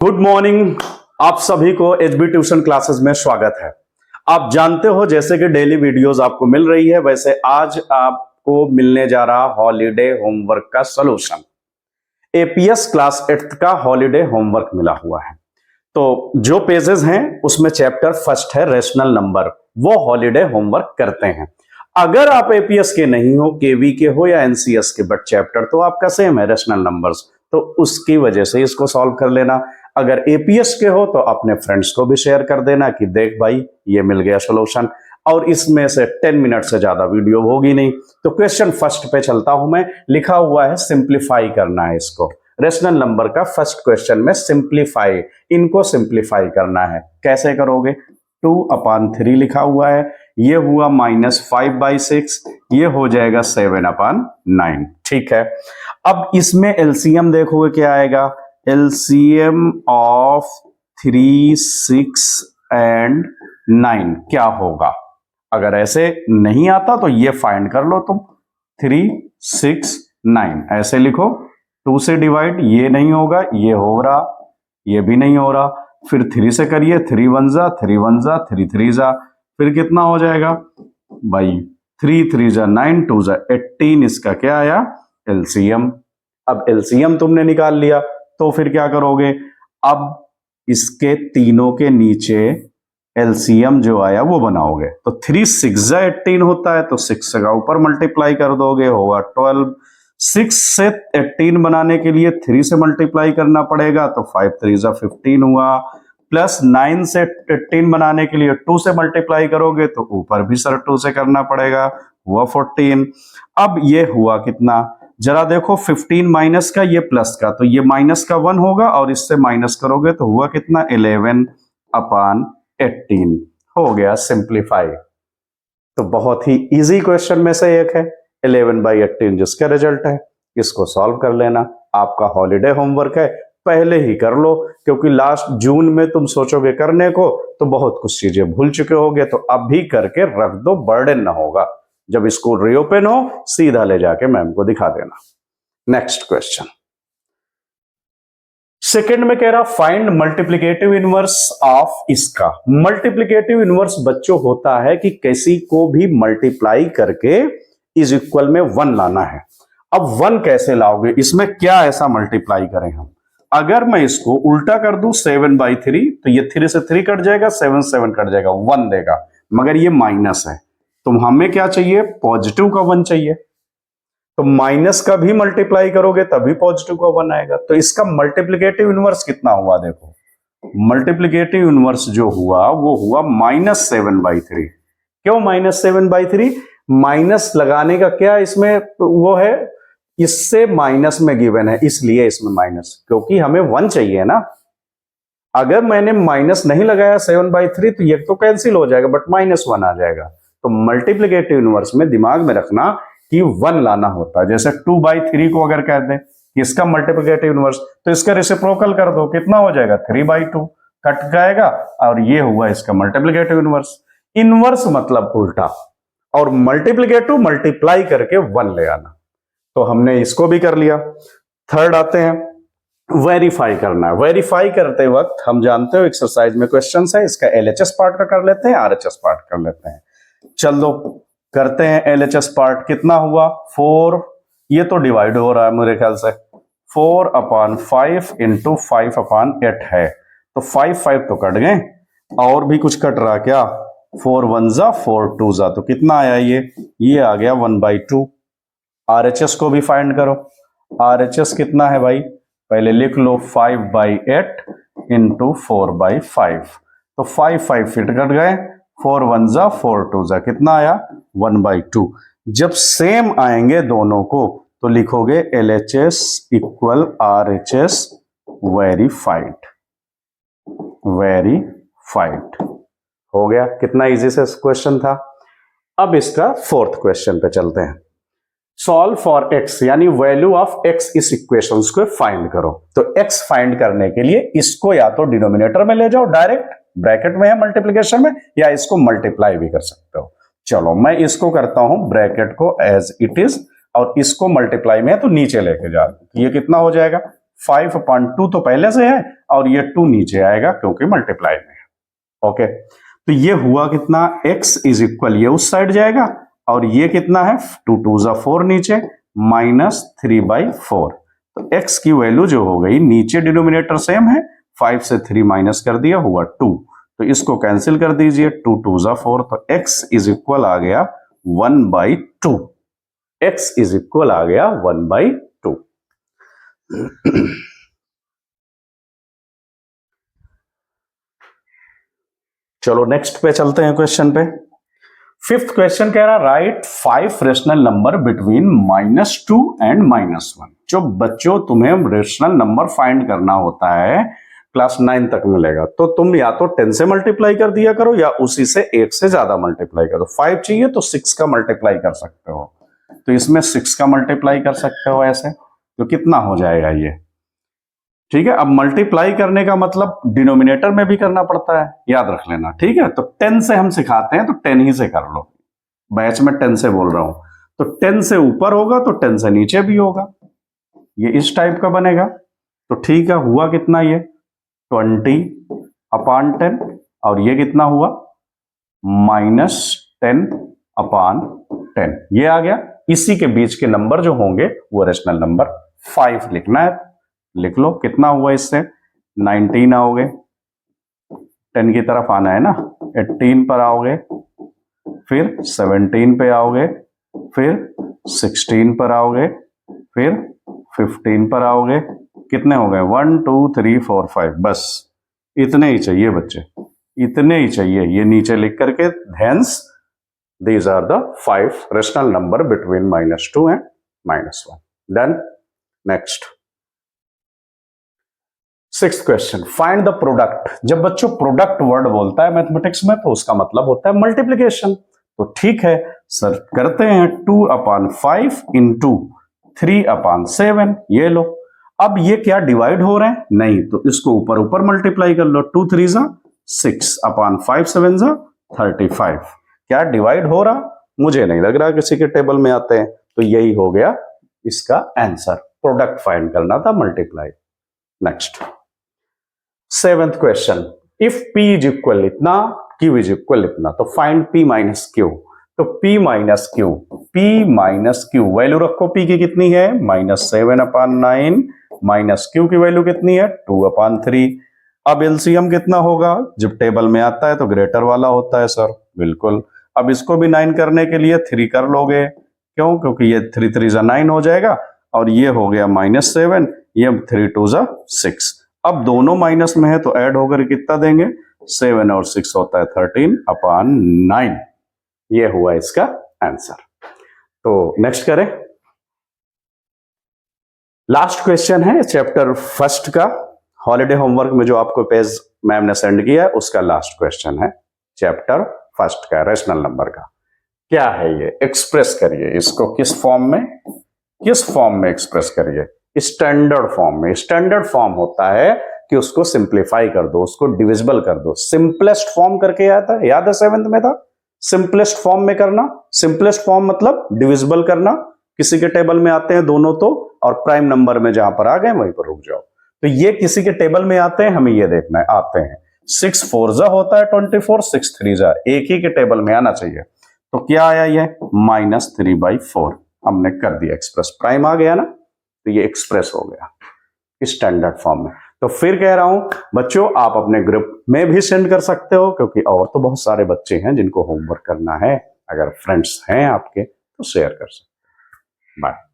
Good morning. आप सभी को एचबी ट्यूशन क्लासेस में स्वागत है। आप जानते हो जैसे कि डेली वीडियोस आपको मिल रही है, वैसे आज आपको मिलने जा रहा हॉलीडे होमवर्क का सॉल्यूशन। एपीएस क्लास 8th का हॉलीडे होमवर्क मिला हुआ है। तो जो पेजेस हैं उसमें चैप्टर फर्स्ट है रेशनल नंबर, वो हॉलीडे होमवर्क करते हैं। अगर आप एपीएस के नहीं हो, केवी के हो या एनसीएस के, बट चैप्टर तो आपका सेम है रेशनल नंबर्स, तो उसकी वजह से इसको सॉल्व कर लेना। अगर एपीएस के हो तो अपने फ्रेंड्स को भी शेयर कर देना कि देख भाई ये मिल गया सॉल्यूशन। और इसमें से 10 मिनट से ज्यादा वीडियो होगी नहीं। तो क्वेश्चन फर्स्ट पे चलता हूं मैं। लिखा हुआ है सिंप्लीफाई करना है इसको। रेशनल नंबर का फर्स्ट क्वेश्चन में सिंप्लीफाई, इनको सिंप्लीफाई करना है। कैसे करोगे? 2/3 लिखा हुआ है, ये हुआ -5/6, ये हो जाएगा 7/9। ठीक है, अब इसमें एलसीएम देखोगे क्या आएगा। एलसीएम ऑफ 3, 6 एंड 9 क्या होगा? अगर ऐसे नहीं आता तो ये फाइंड कर लो तुम। 3, 6, 9 ऐसे लिखो। 2 से डिवाइड, ये नहीं होगा, ये हो रहा, ये भी नहीं हो रहा। फिर 3 से करिए, 3 1 जा, 3 1 जा, 3 3 जा, फिर कितना हो जाएगा भाई? 3 3 जा 9, 2 जा 18। इसका क्या आया? एलसीएम। अब एलसीएम तुमने निकाल लिया तो फिर क्या करोगे? अब इसके तीनों के नीचे एलसीएम जो आया वो बनाओगे। तो 3 6 जा 18 होता है, तो 6 का ऊपर मल्टीप्लाई कर दोगे, होगा 12। 6 से 18 बनाने के लिए 3 से मल्टीप्लाई करना पड़ेगा, तो 5 3 जा 15 हुआ। प्लस 9 से 18 बनाने के लिए 2 से मल्टीप्लाई करोगे तो ऊपर भी सर 2 से करना पड़ेगा, हुआ 14। अब ये हुआ कितना? जरा देखो, 15 माइनस का, ये प्लस का, तो ये माइनस का 1 होगा और इससे माइनस करोगे तो हुआ कितना? 11/18 हो गया सिंप्लीफाई। तो बहुत ही इजी क्वेश्चन में से एक है 11/18 जिसका रिजल्ट है। इसको सॉल्व कर लेना। आपका हॉलीडे होमवर्क है, पहले ही कर लो, क्योंकि लास्ट जून में तुम सोचोगे करने को तो बहुत कुछ चीजें भूल चुके होगे। तो अभी करके रख दो, बर्डन ना होगा। जब स्कूल रीओपन हो सीधा ले जाके मैम को दिखा देना। नेक्स्ट क्वेश्चन सेकंड में कह रहा फाइंड मल्टीप्लिकेटिव इनवर्स ऑफ इसका। मल्टीप्लिकेटिव इनवर्स बच्चों होता है कि किसी को भी मल्टीप्लाई करके इज इक्वल में 1 लाना है। अब 1 कैसे लाओगे? इसमें क्या ऐसा मल्टीप्लाई करें हम? अगर मैं इसको उल्टा कर दूं 7/3, तो ये 3 से 3 कट जाएगा, 7 7 कट जाएगा, 1 देगा। मगर ये माइनस है, तो हमें क्या चाहिए? पॉजिटिव का 1 चाहिए। तो माइनस का भी मल्टीप्लाई करोगे तभी पॉजिटिव का 1 आएगा। तो इसका मल्टीप्लिकेटिव इनवर्स कितना हुआ? देखो, मल्टीप्लिकेटिव इनवर्स जो हुआ वो हुआ -7/3। क्यों -7/3? माइनस लगाने का क्या इसमें वो है, इससे माइनस में गिवन है, इसलिए इसमें माइनस, क्योंकि हमें 1 चाहिए ना। अगर मैंने माइनस नहीं लगाया 7/3 तो ये तो कैंसिल हो जाएगा, बट -1 आ जाएगा। तो मल्टीप्लिकेटिव इनवर्स में दिमाग में रखना कि 1 लाना होता है। जैसे 2/3 को अगर कह दें इसका मल्टीप्लिकेटिव इनवर्स, तो इसका रेसिप्रोकल कर दो, कितना हो जाएगा? 3/2 कट जाएगा, और ये हुआ इसका मल्टीप्लिकेटिव इनवर्स। इनवर्स मतलब उल्टा, और मल्टीप्लिकेटिव मल्टीप्लाई करके 1 ले आना। तो हमने इसको भी कर लिया। थर्ड आते हैं, वेरीफाई करना है। वेरीफाई करते वक्त हम जानते हो एक्सरसाइज में क्वेश्चन है, इसका एलएचएस पार्ट का कर लेते हैं, आरएचएस पार्ट कर लेते हैं। चलो करते हैं एलएचएस पार्ट। कितना हुआ? 4, ये तो डिवाइड हो रहा है मेरे ख्याल से, 4/5 इंटू 5/8 है, तो 5 5 तो कट गए, और भी कुछ कट रहा क्या? 4 1 जा 4 2 जा, तो कितना आया? ये आ गया 1/2। आरएचएस को भी फाइंड करो। आरएचएस कितना है भाई? पहले लिख लो 5/8 इंटू 4/5, तो 5 5 फिट कट गए, 4 1 जा 4 2 जा, कितना आया? 1/2। जब सेम आएंगे दोनों को तो लिखोगे LHS equal RHS verified. Verified हो गया। कितना इजी से क्वेश्चन था। अब इसका फोर्थ क्वेश्चन पे चलते हैं। सॉल्व फॉर x, यानी वैल्यू ऑफ x इस इक्वेशंस को फाइंड करो। तो x फाइंड करने के लिए इसको या तो डिनोमिनेटर में ले जाओ, डायरेक्ट ब्रैकेट में है मल्टीप्लिकेशन में, या इसको मल्टीप्लाई भी कर सकते हो। चलो मैं इसको करता हूं ब्रैकेट को एज इट इज, और इसको मल्टीप्लाई में है तो नीचे लेके जा। ये कितना हो जाएगा? 5/2 तो पहले से है और ये 2 नीचे आएगा क्योंकि मल्टीप्लाई में है। ओके, तो ये हुआ कितना, x इज इक्वल, ये उस साइड जाएगा और ये कितना है 2 2 जा 4 नीचे -3/4। तो x की वैल्यू जो हो गई, नीचे डिनोमिनेटर सेम है, 5 से 3 माइनस कर दिया हुआ 2, तो इसको कैंसिल कर दीजिए, 2 2 जा 4, तो x इज इक्वल आ गया 1/2। x इज इक्वल आ गया 1/2। चलो नेक्स्ट पे चलते हैं क्वेश्चन पे। फिफ्थ क्वेश्चन कह रहा right 5 rational number between -2 and -1। जो बच्चों तुम्हें रेशनल नंबर फाइंड करना होता है क्लास 9 तक मिलेगा, तो तुम या तो 10 से मल्टीप्लाई कर दिया करो या उसी से 1 से ज्यादा मल्टीप्लाई करो। 5 चाहिए तो 6 का मल्टीप्लाई कर सकते हो, तो इसमें 6 का मल्टीप्लाई कर सकते हो ऐसे, तो कितना हो जाएगा ये, ठीक है। अब मल्टीप्लाई करने का मतलब डिनोमिनेटर में भी करना पड़ता है, याद रख लेना, ठीक है। तो 10 से हम सिखाते हैं तो 10 ही से कर लो, बैच में 10 से बोल रहा हूं, तो 10 से ऊपर होगा तो 10 से नीचे भी होगा, ये इस टाइप का बनेगा। तो ठीक है, हुआ कितना ये 20/10, और ये कितना हुआ -10/10, ये आ गया। इसी के बीच के नंबर जो होंगे वो रेशनल नंबर 5 लिखना है, लिख लो। कितना हुआ इससे 19 आओगे, 10 की तरफ आना है ना, 18 पर आओगे, फिर 17 पे आओगे, फिर 16 पर आओगे, फिर 15 पर आओगे। कितने हो गए 1 2 3 4 5, बस इतने ही चाहिए बच्चे, इतने ही चाहिए। ये नीचे लिख करके hence these are the 5 rational number between -2 and -1। Done. Next 6th question, find the product. जब बच्चों प्रोडक्ट वर्ड बोलता है मैथमेटिक्स में तो उसका मतलब होता है मल्टीप्लिकेशन। तो ठीक है सर, करते हैं 2/5 इंटू 3/7, ये लो। अब ये क्या डिवाइड हो रहे हैं, नहीं, तो इसको ऊपर ऊपर मल्टीप्लाई कर लो, 2 3 जा 6/5 7 जा 35। क्या डिवाइड हो रहा, मुझे नहीं लग रहा किसी के टेबल में आते हैं, तो यही हो गया इसका आंसर। प्रोडक्ट फाइंड करना था, multiply. Next 7th question, if p is equal इतना, q इज इक्वल इतना, तो फाइंड p माइनस q। तो p माइनस q वैल्यू रखो, p की कितनी है -7/9, माइनस q की वैल्यू कितनी है 2/3। अब एलसीएम कितना होगा, जब टेबल में आता है तो ग्रेटर वाला होता है सर, बिल्कुल। अब इसको भी 9 करने के लिए 3 कर लोगे, क्यों, क्योंकि ये 3 3 जा 9 हो जाएगा, और ये हो गया -7, ये 3 2 जा 6। अब दोनों माइनस में है तो ऐड होकर कितना देंगे, 7 और 6 होता है 13/9। ये हुआ इसका आंसर। तो नेक्स्ट करें, लास्ट क्वेश्चन है चैप्टर 1 का, हॉलिडे होमवर्क में जो आपको पेज मैम ने सेंड किया है उसका लास्ट क्वेश्चन है चैप्टर 1 का, रेशनल नंबर का। क्या है ये, एक्सप्रेस करिए इसको, किस फॉर्म में एक्सप्रेस करिए, स्टैंडर्ड फॉर्म में। स्टैंडर्ड फॉर्म होता है कि उसको सिंप्लीफाई कर दो, उसको डिविजिबल कर दो। सिंपलेस्ट फॉर्म करके आता है, याद है 7th में था, सिंपलेस्ट फॉर्म में करना। सिंपलेस्ट फॉर्म मतलब डिविजिबल करना, किसी के टेबल में आते हैं दोनों तो, और प्राइम नंबर में जहां पर आ गए वहीं पर रुक जाओ। तो ये किसी के टेबल में आते हैं, हमें ये देखना है, आते हैं 6 4 जा होता है 24, 6 3 जा, एक ही के टेबल में आना चाहिए। तो क्या आया ये -3/4, हमने कर दिया एक्सप्रेस, प्राइम आ गया ना, तो ये एक्सप्रेस हो गया स्टैंडर्ड फॉर्म में। तो फिर कह रहा हूं बच्चों, आप अपने ग्रुप में भी सेंड कर सकते हो, क्योंकि और तो बहुत सारे बच्चे हैं जिनको होमवर्क करना है। अगर फ्रेंड्स हैं आपके तो शेयर कर सकते हो। बाय।